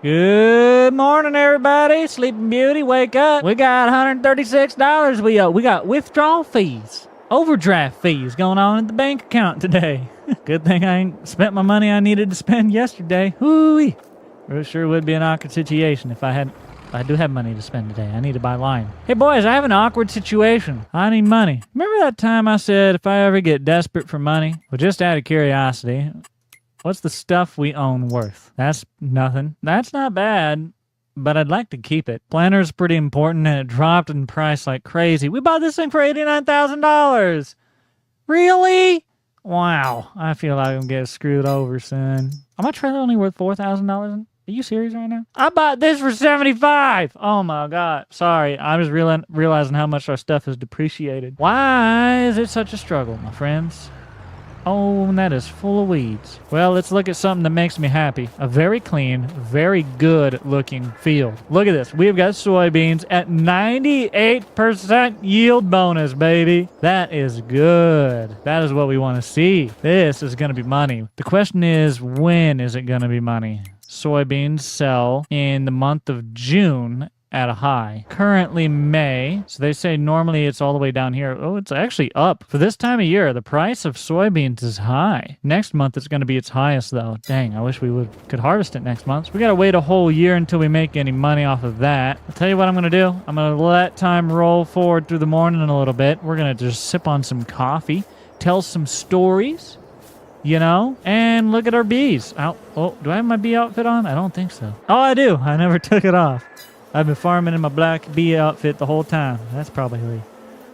Good morning, everybody. Sleeping Beauty, wake up. We got $136 we owe. We got withdrawal fees, overdraft fees going on at the bank account today. Good thing I ain't spent my money I needed to spend yesterday. Hoo-wee. It sure would be an awkward situation if I do have money to spend today. I need to buy lime. Hey, boys, I have an awkward situation. I need money. Remember that time I said if I ever get desperate for money? Well, just out of curiosity, what's the stuff we own worth? That's nothing. That's not bad, but I'd like to keep it. Planner's pretty important, and it dropped in price like crazy. We bought this thing for $89,000. Really? Wow. I feel like I'm getting screwed over, son. Are my trailer only worth $4,000? Are you serious right now? I bought this for $75. Oh my God. Sorry, I was realizing how much our stuff is depreciated. Why is it such a struggle, my friends? Oh, and that is full of weeds. Well, let's look at something that makes me happy. A very clean, very good looking field. Look at this. We've got soybeans at 98% yield bonus, baby. That is good. That is what we want to see. This is going to be money. The question is, when is it going to be money? Soybeans sell in the month of June at a high. Currently May, so they say normally it's all the way down here. Oh, it's actually up. For this time of year, the price of soybeans is high. Next month it's going to be its highest though. Dang, I wish we could harvest it next month. So we got to wait a whole year until we make any money off of that. I'll tell you what I'm going to do. I'm going to let time roll forward through the morning a little bit. We're going to just sip on some coffee, tell some stories, you know, and look at our bees. Oh, do I have my bee outfit on? I don't think so. Oh, I do. I never took it off. I've been farming in my black bee outfit the whole time. That's probably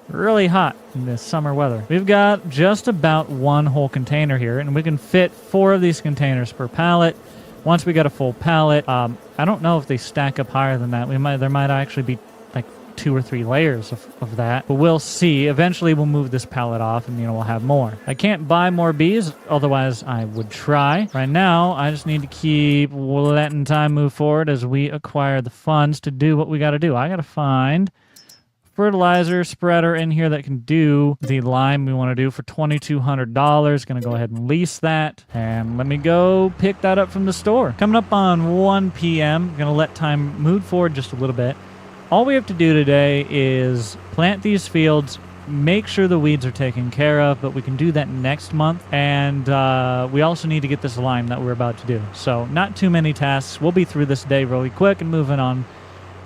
really hot in this summer weather. We've got just about one whole container here, and we can fit 4 of these containers per pallet. Once we got a full pallet, I don't know if they stack up higher than that. There might actually be like 2 or 3 layers of that, but we'll see. Eventually we'll move this pallet off and, you know, we'll have more. I can't buy more bees, otherwise I would try. Right now, I just need to keep letting time move forward as we acquire the funds to do what we got to do. I got to find fertilizer spreader in here that can do the lime we want to do for $2,200. Gonna go ahead and lease that, and let me go pick that up from the store. Coming up on 1 p.m. Gonna let time move forward just a little bit. All we have to do today is plant these fields, make sure the weeds are taken care of, but we can do that next month. And we also need to get this lime that we're about to do. So not too many tasks. We'll be through this day really quick and moving on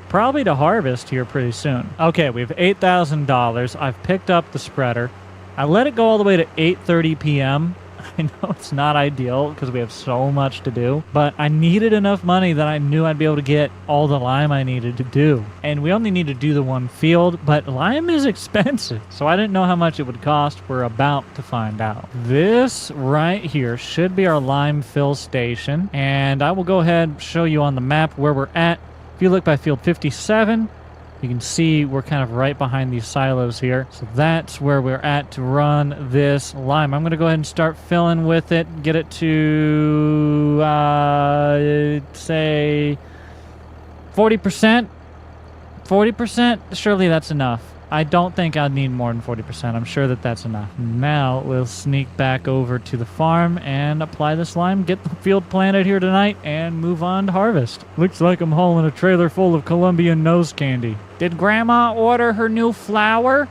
probably to harvest here pretty soon. Okay, we have $8,000. I've picked up the spreader. I let it go all the way to 8:30 p.m. I know it's not ideal because we have so much to do, but I needed enough money that I knew I'd be able to get all the lime I needed to do. And we only need to do the one field, but lime is expensive, so I didn't know how much it would cost. We're about to find out. This right here should be our lime fill station, and I will go ahead and show you on the map where we're at. If you look by field 57, you can see we're kind of right behind these silos here. So that's where we're at to run this lime. I'm going to go ahead and start filling with it. Get it to, say, 40%. 40%? Surely that's enough. I don't think I'd need more than 40%. I'm sure that that's enough. Now we'll sneak back over to the farm and apply this lime, get the field planted here tonight, and move on to harvest. Looks like I'm hauling a trailer full of Colombian nose candy. Did Grandma order her new flour?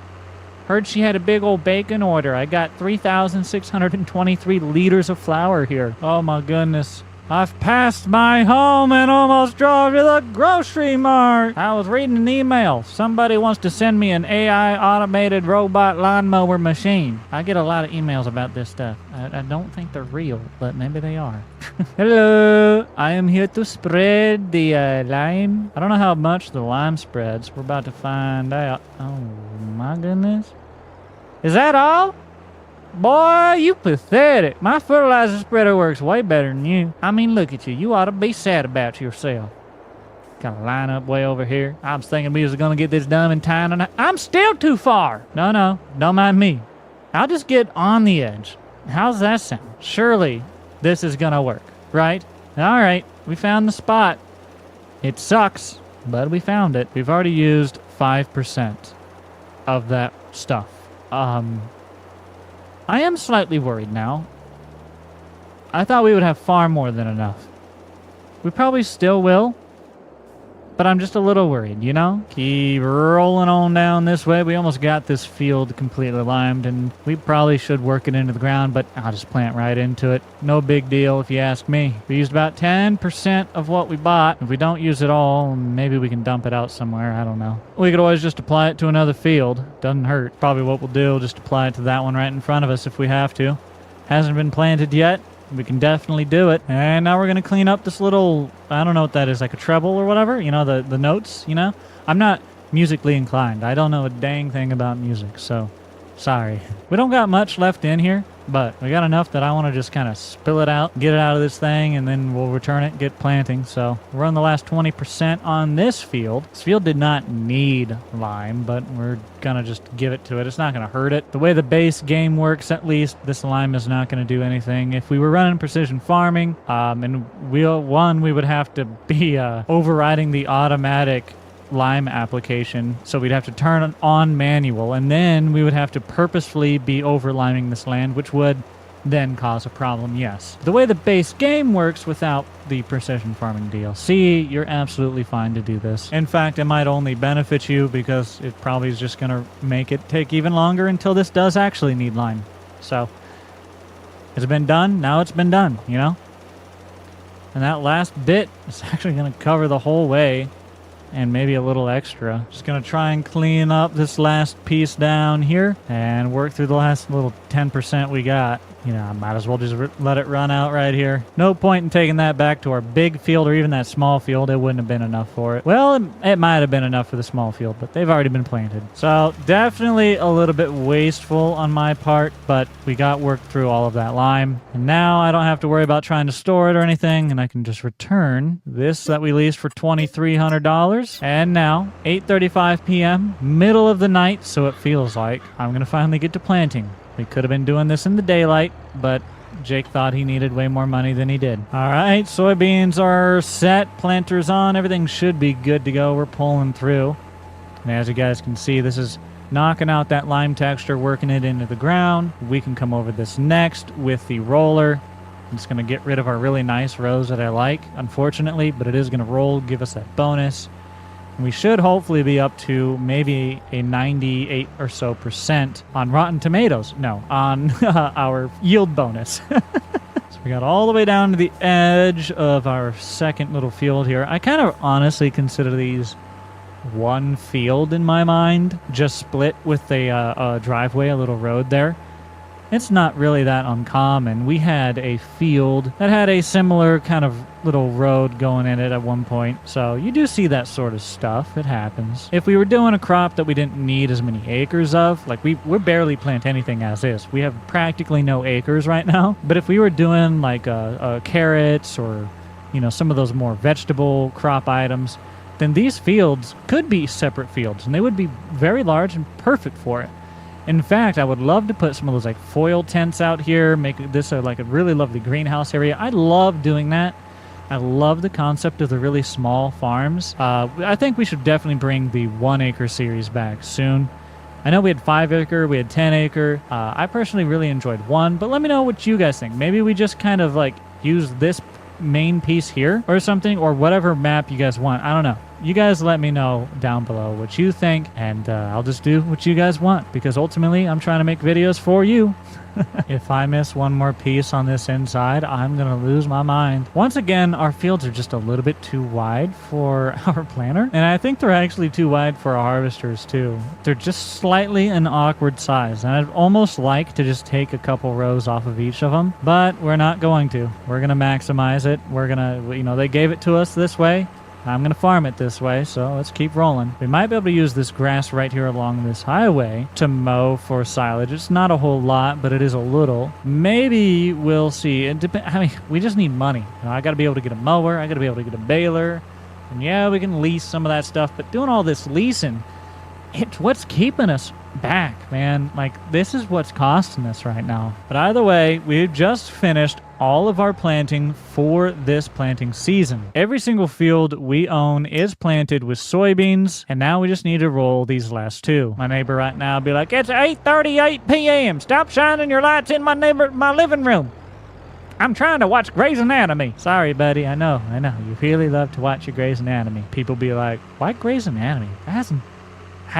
Heard she had a big old bacon order. I got 3,623 liters of flour here. Oh my goodness. I've passed my home and almost drove to the grocery mart. I was reading an email. Somebody wants to send me an AI automated robot lawnmower machine. I get a lot of emails about this stuff. I don't think they're real, but maybe they are. Hello. I am here to spread the lime. I don't know how much the lime spreads. We're about to find out. Oh my goodness. Is that all? Boy, you pathetic. My fertilizer spreader works way better than you. I mean, look at you. You ought to be sad about yourself. Got a line up way over here. I was thinking we was going to get this done in time tonight. I'm still too far. No, don't mind me. I'll just get on the edge. How's that sound? Surely this is going to work, right? All right, we found the spot. It sucks, but we found it. We've already used 5% of that stuff. I am slightly worried now. I thought we would have far more than enough. We probably still will. But I'm just a little worried, you know? Keep rolling on down this way. We almost got this field completely limed, and we probably should work it into the ground, but I'll just plant right into it. No big deal if you ask me. We used about 10% of what we bought. If we don't use it all, maybe we can dump it out somewhere. I don't know. We could always just apply it to another field. Doesn't hurt. Probably what we'll do, just apply it to that one right in front of us if we have to. Hasn't been planted yet. We can definitely do it. And now we're going to clean up this little, I don't know what that is, like a treble or whatever. You know, the notes, you know? I'm not musically inclined. I don't know a dang thing about music, so sorry. We don't got much left in here, but we got enough that I want to just kind of spill it out, get it out of this thing, and then we'll return it and get planting. So we're on the last 20% on this field. This field did not need lime, but we're going to just give it to it. It's not going to hurt it. The way the base game works, at least, this lime is not going to do anything. If we were running precision farming, and we would have to be overriding the automatic lime application, so we'd have to turn on manual, and then we would have to purposefully be over liming this land, which would then cause a problem. Yes, the way the base game works without the precision farming DLC, you're absolutely fine to do this. In fact, it might only benefit you because it probably is just going to make it take even longer until this does actually need lime. So it's been done. Now it's been done, you know? And that last bit is actually going to cover the whole way and maybe a little extra. Just going to try and clean up this last piece down here and work through the last little 10% we got. You know, I might as well just let it run out right here. No point in taking that back to our big field or even that small field. It wouldn't have been enough for it. Well, it might have been enough for the small field, but they've already been planted. So definitely a little bit wasteful on my part, but we got worked through all of that lime. And now I don't have to worry about trying to store it or anything, and I can just return this that we leased for $2,300. And now, 8:35 p.m., middle of the night, so it feels like I'm going to finally get to planting. We could have been doing this in the daylight, but Jake thought he needed way more money than he did. All right, soybeans are set, planters on, everything should be good to go. We're pulling through. And as you guys can see, this is knocking out that lime texture, working it into the ground. We can come over this next with the roller. I'm just going to get rid of our really nice rows that I like, unfortunately, but it is going to roll, give us that bonus. We should hopefully be up to maybe a 98 or so % on Rotten Tomatoes. No, on our yield bonus. So we got all the way down to the edge of our second little field here. I kind of honestly consider these one field in my mind, just split with a driveway, a little road there. It's not really that uncommon. We had a field that had a similar kind of little road going in it at one point. So you do see that sort of stuff. It happens. If we were doing a crop that we didn't need as many acres of, like we barely plant anything as is. We have practically no acres right now. But if we were doing like carrots or, you know, some of those more vegetable crop items, then these fields could be separate fields and they would be very large and perfect for it. In fact, I would love to put some of those like foil tents out here, make this like a really lovely greenhouse area. I love doing that. I love the concept of the really small farms. I think we should definitely bring the 1 acre series back soon. I know we had 5 acre, we had 10 acre. I personally really enjoyed 1, but let me know what you guys think. Maybe we just kind of like use this main piece here or something, or whatever map you guys want. I don't know. You guys let me know down below what you think, and I'll just do what you guys want, because ultimately I'm trying to make videos for you. If I miss one more piece on this inside, I'm going to lose my mind. Once again, our fields are just a little bit too wide for our planter, and I think they're actually too wide for our harvesters too. They're just slightly an awkward size, and I'd almost like to just take a couple rows off of each of them, but we're not going to. We're going to maximize it. We're going to, you know, they gave it to us this way. I'm going to farm it this way, so let's keep rolling. We might be able to use this grass right here along this highway to mow for silage. It's not a whole lot, but it is a little. Maybe we'll see. It depends. I mean, we just need money. You know, I got to be able to get a mower. I got to be able to get a baler. And yeah, we can lease some of that stuff, but doing all this leasing, it's what's keeping us back, man. Like, this is what's costing us right now. But either way, we've just finished all of our planting for this planting season. Every single field we own is planted with soybeans, and now we just need to roll these last 2. My neighbor right now will be like, it's 8:38 p.m. Stop shining your lights in my living room. I'm trying to watch Grey's Anatomy. Sorry, buddy. I know. You really love to watch your Grey's Anatomy. People be like, why Grey's Anatomy? Has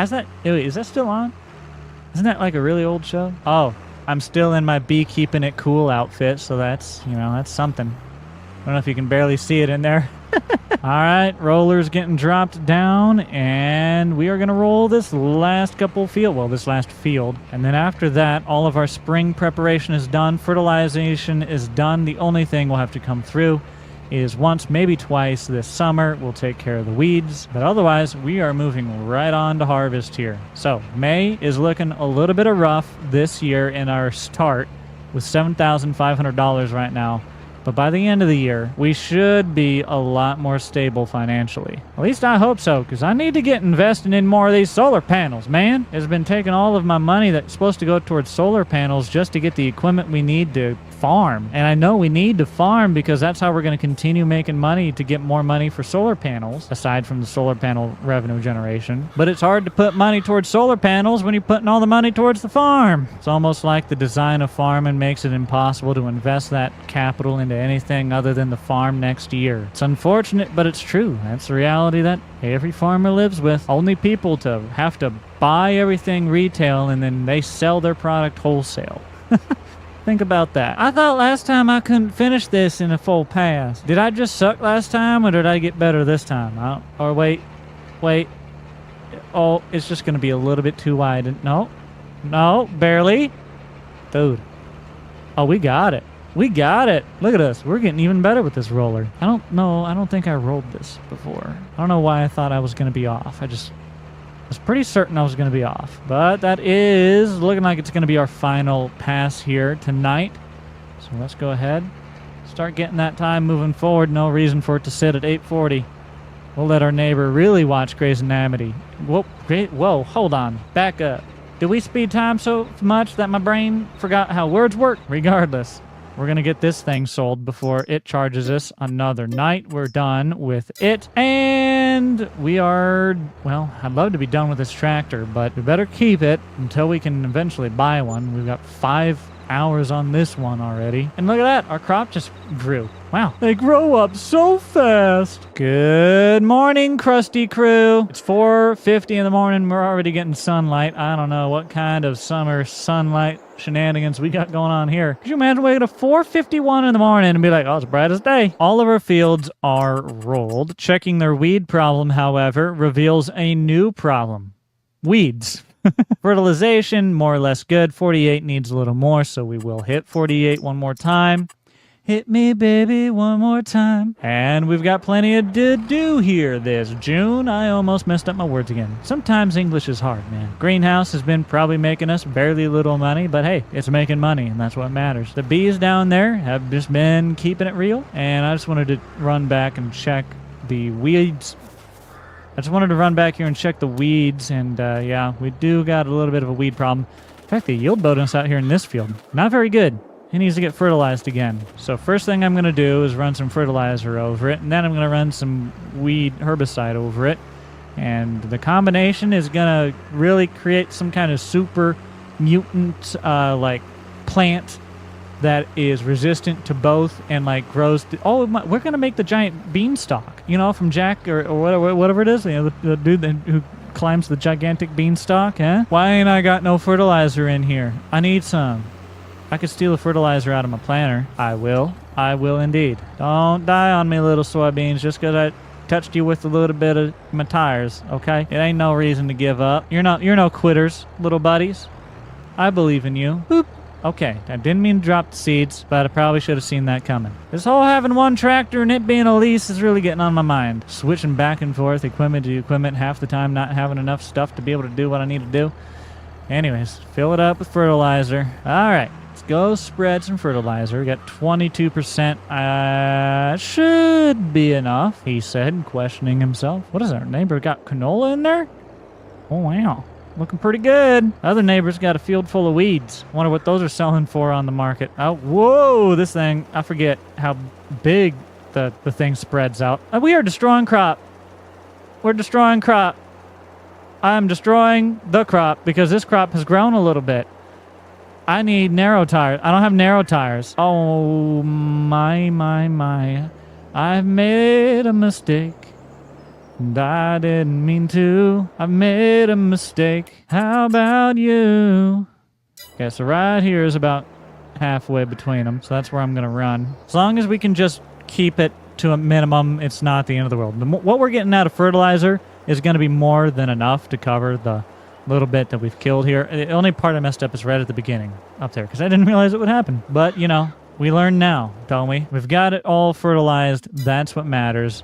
that? Wait, is that still on? Isn't that like a really old show? Oh, I'm still in my bee keeping it cool outfit, so that's, that's something. I don't know if you can barely see it in there. All right, rollers getting dropped down, and we are going to roll this last field. And then after that, all of our spring preparation is done. Fertilization is done. The only thing we'll have to come through is once, maybe twice this summer. We'll take care of the weeds. But otherwise, we are moving right on to harvest here. So May is looking a little bit of rough this year in our start with $7,500 right now. But by the end of the year, we should be a lot more stable financially. At least I hope so, because I need to get investing in more of these solar panels, man. It's been taking all of my money that's supposed to go towards solar panels just to get the equipment we need to farm. And I know we need to farm because that's how we're going to continue making money to get more money for solar panels, aside from the solar panel revenue generation. But it's hard to put money towards solar panels when you're putting all the money towards the farm. It's almost like the design of farming makes it impossible to invest that capital into anything other than the farm next year. It's unfortunate, but it's true. That's the reality that every farmer lives with. Only people to have to buy everything retail and then they sell their product wholesale. Think about that. I thought last time I couldn't finish this in a full pass. Did I just suck last time or did I get better this time? Or wait. Oh, it's just going to be a little bit too wide. No, barely. Dude. Oh, we got it. We got it. Look at us. We're getting even better with this roller. I don't know. I don't think I rolled this before. I don't know why I thought I was going to be off. I was pretty certain I was going to be off. But that is looking like it's going to be our final pass here tonight. So let's go ahead. Start getting that time moving forward. No reason for it to sit at 8:40. We'll let our neighbor really watch Grey's Anatomy. Whoa, hold on. Back up. Did we speed time so much that my brain forgot how words work? Regardless. We're going to get this thing sold before it charges us another night. We're done with it. And we are, well, I'd love to be done with this tractor, but we better keep it until we can eventually buy one. We've got 5 hours on this one already. And look at that. Our crop just grew. Wow. They grow up so fast. Good morning, Krusty Crew. It's 4:50 in the morning. We're already getting sunlight. I don't know what kind of summer sunlight shenanigans we got going on here. Could you imagine waking up 4:51 in the morning and be like, oh, it's bright as day. All of our fields are rolled. Checking their weed problem, however, reveals a new problem. Weeds. Fertilization, more or less good. 48 needs a little more, so we will hit 48 one more time. Hit me, baby, one more time. And we've got plenty to do here this June. I almost messed up my words again. Sometimes English is hard, man. Greenhouse has been probably making us barely little money, but hey, it's making money, and that's what matters. The bees down there have just been keeping it real, and I just wanted to run back and check the weeds. And yeah, we do got a little bit of a weed problem. In fact, the yield bonus out here in this field, not very good. It needs to get fertilized again. So first thing I'm going to do is run some fertilizer over it, and then I'm going to run some weed herbicide over it. And the combination is going to really create some kind of super mutant like plant that is resistant to both and like grows. We're going to make the giant beanstalk, from Jack or whatever it is, the dude who climbs the gigantic beanstalk, huh? Why ain't I got no fertilizer in here? I need some. I could steal the fertilizer out of my planter. I will indeed. Don't die on me, little soybeans, just because I touched you with a little bit of my tires, okay? It ain't no reason to give up. You're no quitters, little buddies. I believe in you. Boop. Okay, I didn't mean to drop the seeds, but I probably should have seen that coming. This whole having one tractor and it being a lease is really getting on my mind. Switching back and forth, equipment to equipment, half the time not having enough stuff to be able to do what I need to do. Anyways, fill it up with fertilizer. All right, let's go spread some fertilizer. We got 22%. Should be enough, he said, questioning himself. What is our neighbor got canola in there? Oh, wow. Looking pretty good. Other neighbor's got a field full of weeds. Wonder what those are selling for on the market. Oh, whoa, this thing. I forget how big the thing spreads out. We are destroying crop. We're destroying crop. I'm destroying the crop because this crop has grown a little bit. I need narrow tires. I don't have narrow tires. Oh, my. I've made a mistake. And I didn't mean to. I've made a mistake. How about you? Okay, so right here is about halfway between them. So that's where I'm going to run. As long as we can just keep it to a minimum, it's not the end of the world. What we're getting out of fertilizer is going to be more than enough to cover the little bit that we've killed here. The only part I messed up is right at the beginning up there because I didn't realize it would happen. But, you know, we learn now, don't we? We've got it all fertilized. That's what matters.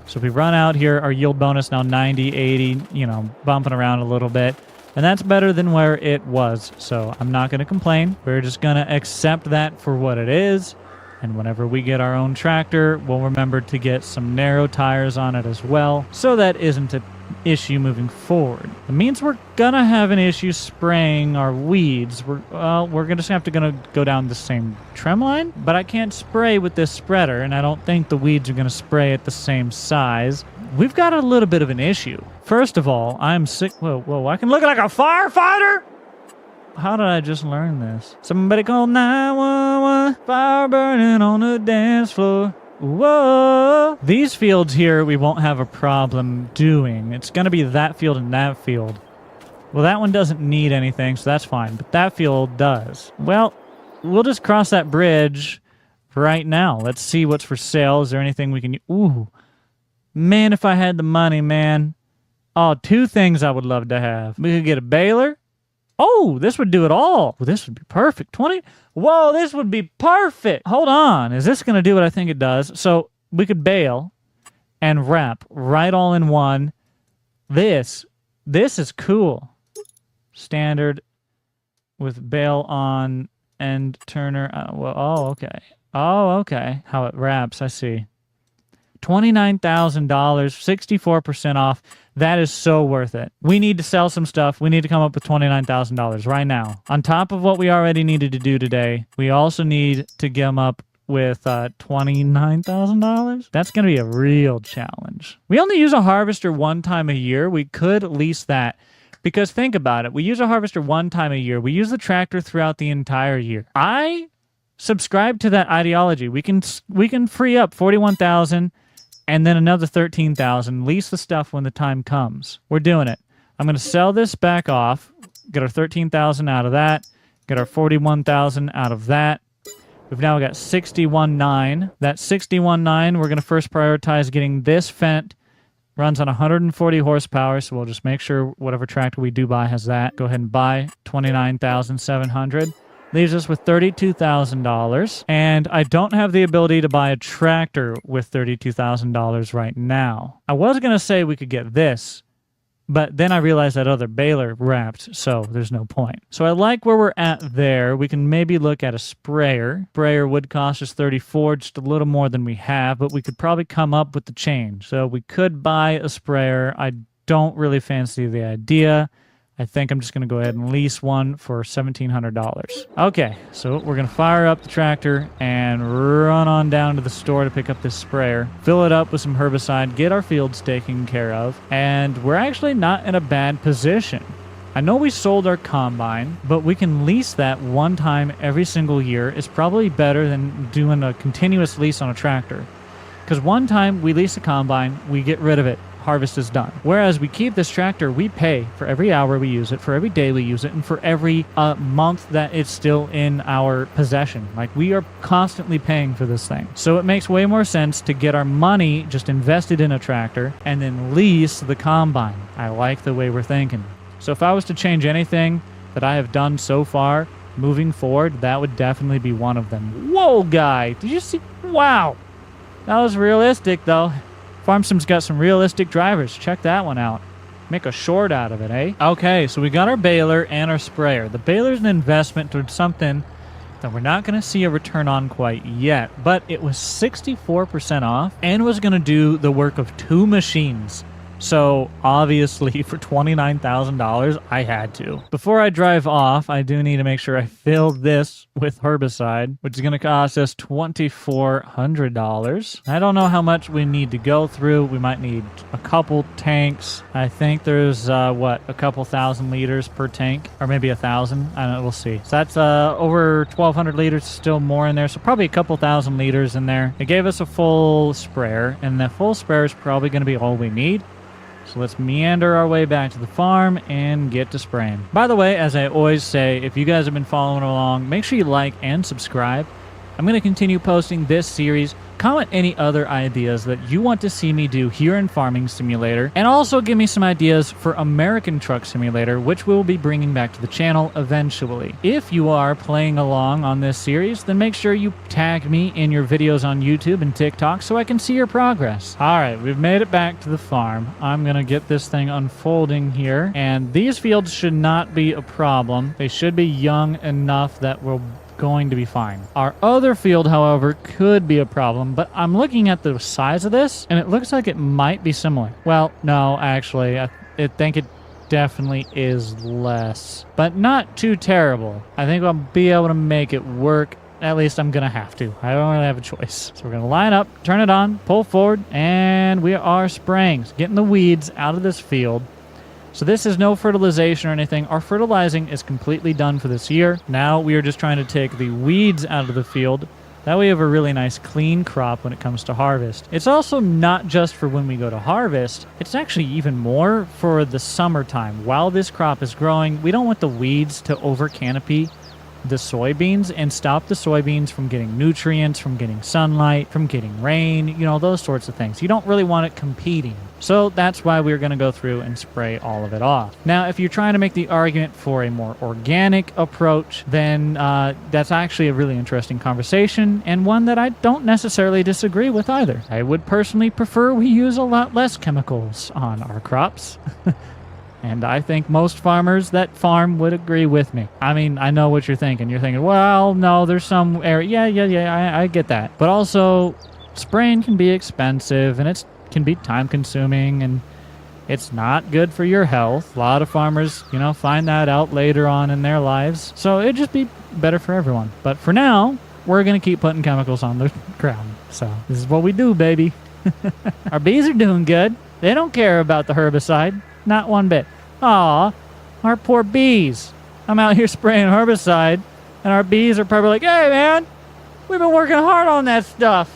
So if we run out here, our yield bonus now 90, 80, you know, bumping around a little bit. And that's better than where it was. So I'm not going to complain. We're just going to accept that for what it is. And whenever we get our own tractor, we'll remember to get some narrow tires on it as well. So that isn't an issue moving forward. It means we're going to have an issue spraying our weeds. We're just have to go down the same trim line. But I can't spray with this spreader. And I don't think the weeds are going to spray at the same size. We've got a little bit of an issue. First of all, I'm sick. Whoa, I can look like a firefighter? How did I just learn this? Somebody call 911. Fire burning on the dance floor. Whoa. These fields here, we won't have a problem doing. It's going to be that field and that field. Well, that one doesn't need anything, so that's fine. But that field does. Well, we'll just cross that bridge right now. Let's see what's for sale. Is there anything we can... Ooh. Man, if I had the money, man. Oh, two things I would love to have. We could get a baler. Oh, this would do it all. Well, this would be perfect. 20. Whoa, this would be perfect. Hold on. Is this going to do what I think it does? So we could bale and wrap right all in one. This is cool. Standard with bale on and turner. Okay. Oh, okay. How it wraps. I see. $29,000, 64% off. That is so worth it. We need to sell some stuff. We need to come up with $29,000 right now. On top of what we already needed to do today, we also need to come up with $29,000. That's going to be a real challenge. We only use a harvester one time a year. We could lease that. Because think about it. We use a harvester one time a year. We use the tractor throughout the entire year. I subscribe to that ideology. We can free up $41,000 and then another $13,000. Lease the stuff when the time comes. We're doing it. I'm going to sell this back off. Get our $13,000 out of that. Get our $41,000 out of that. We've now got $61,900. That $61,900, we're going to first prioritize getting this Fendt. Runs on 140 horsepower, so we'll just make sure whatever tractor we do buy has that. Go ahead and buy $29,700. Leaves us with $32,000. And I don't have the ability to buy a tractor with $32,000 right now. I was going to say we could get this, but then I realized that other baler wrapped, so there's no point. So I like where we're at there. We can maybe look at a sprayer. Sprayer would cost us $34,000, just a little more than we have, but we could probably come up with the change. So we could buy a sprayer. I don't really fancy the idea. I think I'm just going to go ahead and lease one for $1,700. Okay, so we're going to fire up the tractor and run on down to the store to pick up this sprayer. Fill it up with some herbicide, get our fields taken care of, and we're actually not in a bad position. I know we sold our combine, but we can lease that one time every single year. It's probably better than doing a continuous lease on a tractor. Because one time we lease a combine, we get rid of it. Harvest is done. Whereas we keep this tractor, we pay for every hour we use it, for every day we use it, and for every month that it's still in our possession. Like, we are constantly paying for this thing. So it makes way more sense to get our money just invested in a tractor and then lease the combine. I like the way we're thinking. So if I was to change anything that I have done so far, moving forward, that would definitely be one of them. Whoa, guy! Did you see? Wow! That was realistic, though. FarmSim's got some realistic drivers. Check that one out. Make a short out of it, eh? Okay, so we got our baler and our sprayer. The baler's an investment towards something that we're not going to see a return on quite yet, but it was 64% off and was going to do the work of two machines. So obviously for $29,000, I had to. Before I drive off, I do need to make sure I fill this with herbicide, which is going to cost us $2,400. I don't know how much we need to go through. We might need a couple tanks. I think there's, a couple thousand liters per tank, or maybe 1,000. I don't know. We'll see. So that's over 1,200 liters, still more in there. So probably a couple thousand liters in there. It gave us a full sprayer, and the full sprayer is probably going to be all we need. So let's meander our way back to the farm and get to spraying. By the way, as I always say, if you guys have been following along, make sure you like and subscribe. I'm going to continue posting this series. Comment any other ideas that you want to see me do here in Farming Simulator, and also give me some ideas for American Truck Simulator, which we'll be bringing back to the channel eventually. If you are playing along on this series, then make sure you tag me in your videos on YouTube and TikTok so I can see your progress. All right, we've made it back to the farm. I'm going to get this thing unfolding here, and these fields should not be a problem. They should be young enough that we'll going to be fine. Our other field, however, could be a problem, but I'm looking at the size of this, and it looks like it might be similar. Well, no, actually, I think it definitely is less, but not too terrible. I think I'll be able to make it work. At least I'm gonna have to. I don't really have a choice. So we're gonna line up, turn it on, pull forward, and we are spraying, getting the weeds out of this field. So this is no fertilization or anything. Our fertilizing is completely done for this year. Now we are just trying to take the weeds out of the field. That way we have a really nice clean crop when it comes to harvest. It's also not just for when we go to harvest. It's actually even more for the summertime. While this crop is growing, we don't want the weeds to over canopy the soybeans and stop the soybeans from getting nutrients, from getting sunlight, from getting rain, you know, those sorts of things. You don't really want it competing. So that's why we're going to go through and spray all of it off. Now, if you're trying to make the argument for a more organic approach, then that's actually a really interesting conversation, and one that I don't necessarily disagree with either. I would personally prefer we use a lot less chemicals on our crops. And I think most farmers that farm would agree with me. I mean, I know what you're thinking. You're thinking, well, no, there's some area. Yeah, I get that. But also, spraying can be expensive, and it can be time-consuming, and it's not good for your health. A lot of farmers, you know, find that out later on in their lives. So it'd just be better for everyone. But for now, we're going to keep putting chemicals on the ground. So this is what we do, baby. Our bees are doing good. They don't care about the herbicide. Not one bit. Aw, our poor bees. I'm out here spraying herbicide, and our bees are probably like, hey, man, we've been working hard on that stuff.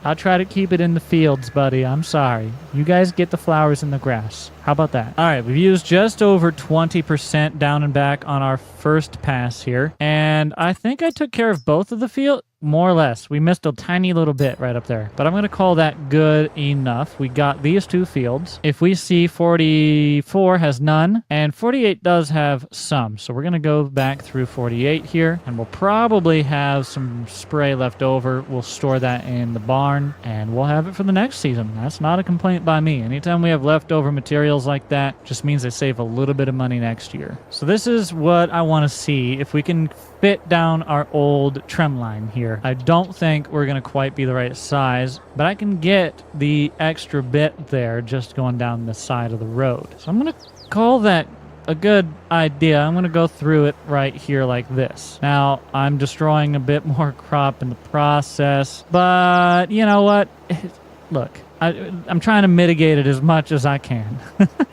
I'll try to keep it in the fields, buddy. I'm sorry. You guys get the flowers in the grass. How about that? All right, we've used just over 20% down and back on our first pass here, and I think I took care of both of the field. More or less. We missed a tiny little bit right up there. But I'm going to call that good enough. We got these two fields. If we see 44 has none, and 48 does have some. So we're going to go back through 48 here, and we'll probably have some spray left over. We'll store that in the barn, and we'll have it for the next season. That's not a complaint by me. Anytime we have leftover materials like that, just means I save a little bit of money next year. So this is what I want to see. If we can fit down our old trim line here. I don't think we're going to quite be the right size, but I can get the extra bit there just going down the side of the road. So I'm going to call that a good idea. I'm going to go through it right here like this. Now, I'm destroying a bit more crop in the process, but you know what? Look, I'm trying to mitigate it as much as I can.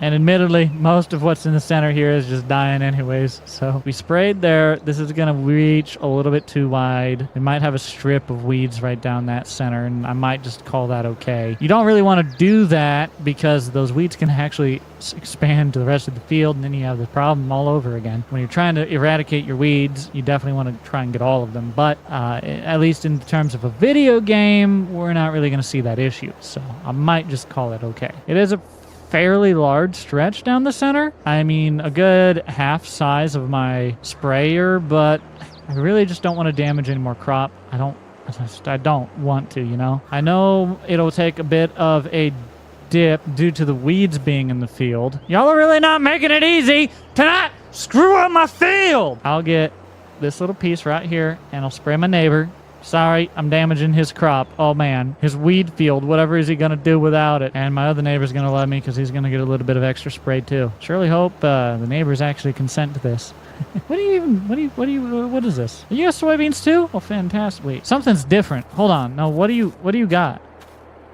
And admittedly, most of what's in the center here is just dying anyways. So we sprayed there. This is going to reach a little bit too wide. We might have a strip of weeds right down that center, and I might just call that okay. You don't really want to do that because those weeds can actually expand to the rest of the field, and then you have the problem all over again. When you're trying to eradicate your weeds, you definitely want to try and get all of them. But at least in terms of a video game, we're not really going to see that issue. So I might just call it okay. It is a fairly large stretch down the center. I mean, a good half size of my sprayer, but I really just don't want to damage any more crop. I don't want to, you know. I know it'll take a bit of a dip due to the weeds being in the field. Y'all are really not making it easy to not screw up my field. I'll get this little piece right here, and I'll spray my neighbor Sorry, I'm damaging his crop. Oh, man. His weed field. Whatever is he going to do without it? And my other neighbor's going to love me because he's going to get a little bit of extra spray, too. Surely hope the neighbors actually consent to this. What is this? Are you guys soybeans, too? Oh, fantastic. Wait, something's different. Hold on. No, what do you got?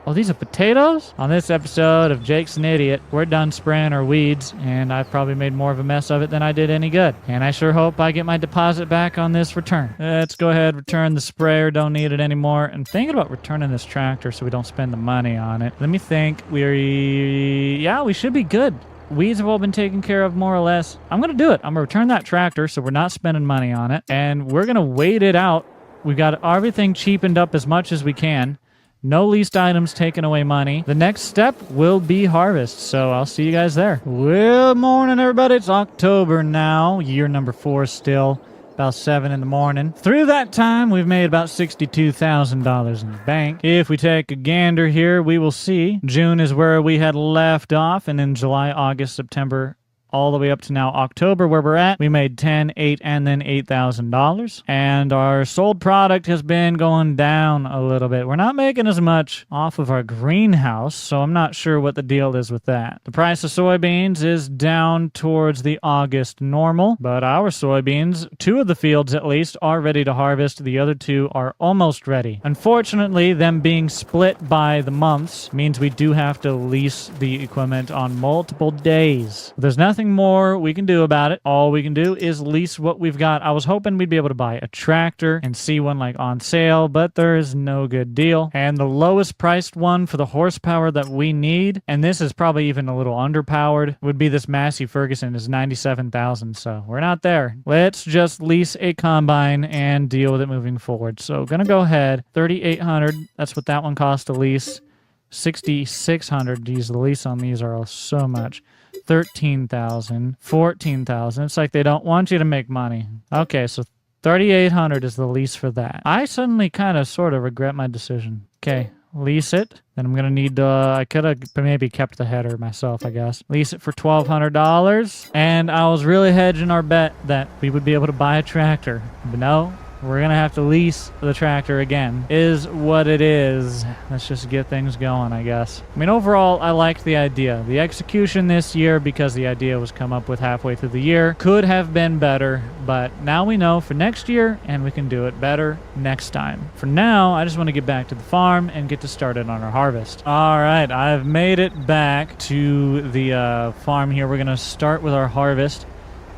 Oh, these are potatoes? On this episode of Jake's an Idiot, we're done spraying our weeds, and I've probably made more of a mess of it than I did any good. And I sure hope I get my deposit back on this return. Let's go ahead, return the sprayer, don't need it anymore. And thinking about returning this tractor so we don't spend the money on it. Let me think. Yeah, we should be good. Weeds have all been taken care of more or less. I'm going to do it. I'm going to return that tractor so we're not spending money on it. And we're going to wait it out. We've got everything cheapened up as much as we can. No leased items taking away money. The next step will be harvest, so I'll see you guys there. Well, morning, everybody. It's October now. Year number 4 still. About 7 in the morning. Through that time, we've made about $62,000 in the bank. If we take a gander here, we will see June is where we had left off, and then July, August, September, all the way up to now October where we're at. We made $10, $8, and then $8,000. And our sold product has been going down a little bit. We're not making as much off of our greenhouse, so I'm not sure what the deal is with that. The price of soybeans is down towards the August normal, but our soybeans, 2 of the fields at least, are ready to harvest. The other 2 are almost ready. Unfortunately, them being split by the months means we do have to lease the equipment on multiple days. There's nothing more we can do about it. All we can do is lease what we've got. I was hoping we'd be able to buy a tractor and see one like on sale, but there is no good deal. And the lowest priced one for the horsepower that we need, and this is probably even a little underpowered, would be this Massey Ferguson is $97,000. So we're not there. Let's just lease a combine and deal with it moving forward. So gonna go ahead, $3,800. That's what that one costs to lease. $6,600. Geez, the lease on these are all so much. $13,000, $14,000. It's like they don't want you to make money. Okay, so $3,800 is the lease for that. I suddenly kind of sort of regret my decision. Okay, lease it. Then I'm going to need I could have maybe kept the header myself, I guess. Lease it for $1,200. And I was really hedging our bet that we would be able to buy a tractor. But no. We're going to have to lease the tractor again, is what it is. Let's just get things going, I guess. I mean, overall, I liked the idea. The execution this year, because the idea was come up with halfway through the year, could have been better, but now we know for next year, and we can do it better next time. For now, I just want to get back to the farm and get to started on our harvest. All right, I've made it back to the farm here. We're going to start with our harvest.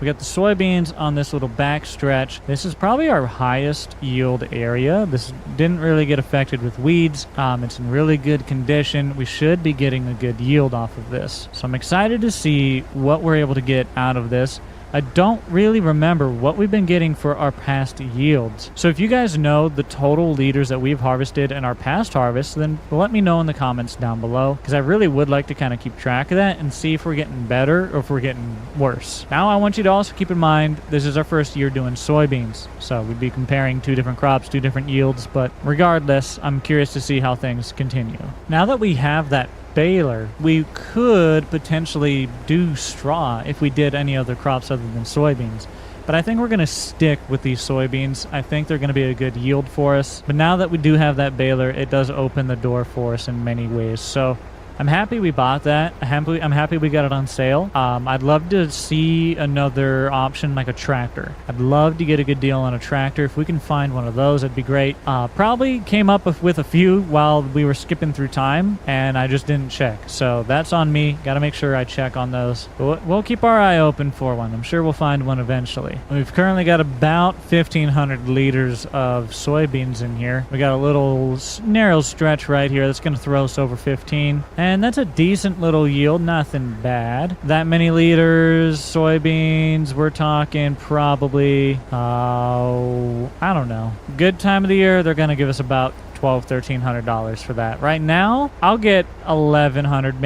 We got the soybeans on this little back stretch. This is probably our highest yield area. This didn't really get affected with weeds. It's in really good condition. We should be getting a good yield off of this. So I'm excited to see what we're able to get out of this. I don't really remember what we've been getting for our past yields. So if you guys know the total liters that we've harvested in our past harvests, then let me know in the comments down below, because I really would like to kind of keep track of that and see if we're getting better or if we're getting worse. Now I want you to also keep in mind, this is our first year doing soybeans. So we'd be comparing 2 different crops, 2 different yields, but regardless, I'm curious to see how things continue. Now that we have that baler, we could potentially do straw if we did any other crops other than soybeans. But I think we're going to stick with these soybeans. I think they're going to be a good yield for us. But now that we do have that baler, it does open the door for us in many ways. So I'm happy we bought that. I'm happy we got it on sale. I'd love to see another option like a tractor. I'd love to get a good deal on a tractor. If we can find one of those, that'd be great. Probably came up with a few while we were skipping through time, and I just didn't check. So that's on me. Got to make sure I check on those. But we'll keep our eye open for one. I'm sure we'll find one eventually. We've currently got about 1,500 liters of soybeans in here. We got a little narrow stretch right here that's going to throw us over 15. And that's a decent little yield, nothing bad. That many liters, soybeans, we're talking probably, I don't know. Good time of the year, they're going to give us about $1,200, $1,300 for that. Right now, I'll get $1,100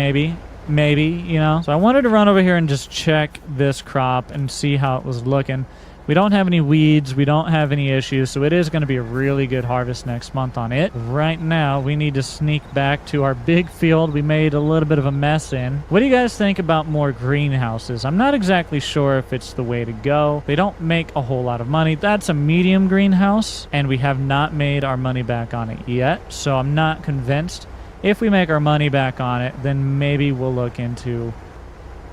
maybe, you know. So I wanted to run over here and just check this crop and see how it was looking. We don't have any weeds. We don't have any issues. So it is going to be a really good harvest next month on it. Right now, we need to sneak back to our big field we made a little bit of a mess in. What do you guys think about more greenhouses? I'm not exactly sure if it's the way to go. They don't make a whole lot of money. That's a medium greenhouse, and we have not made our money back on it yet. So I'm not convinced. If we make our money back on it, then maybe we'll look into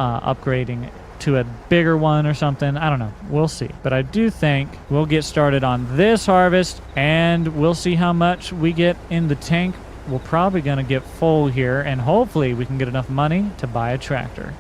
upgrading it to a bigger one or something. I don't know. We'll see. But I do think we'll get started on this harvest, and we'll see how much we get in the tank. We're probably going to get full here, and hopefully we can get enough money to buy a tractor.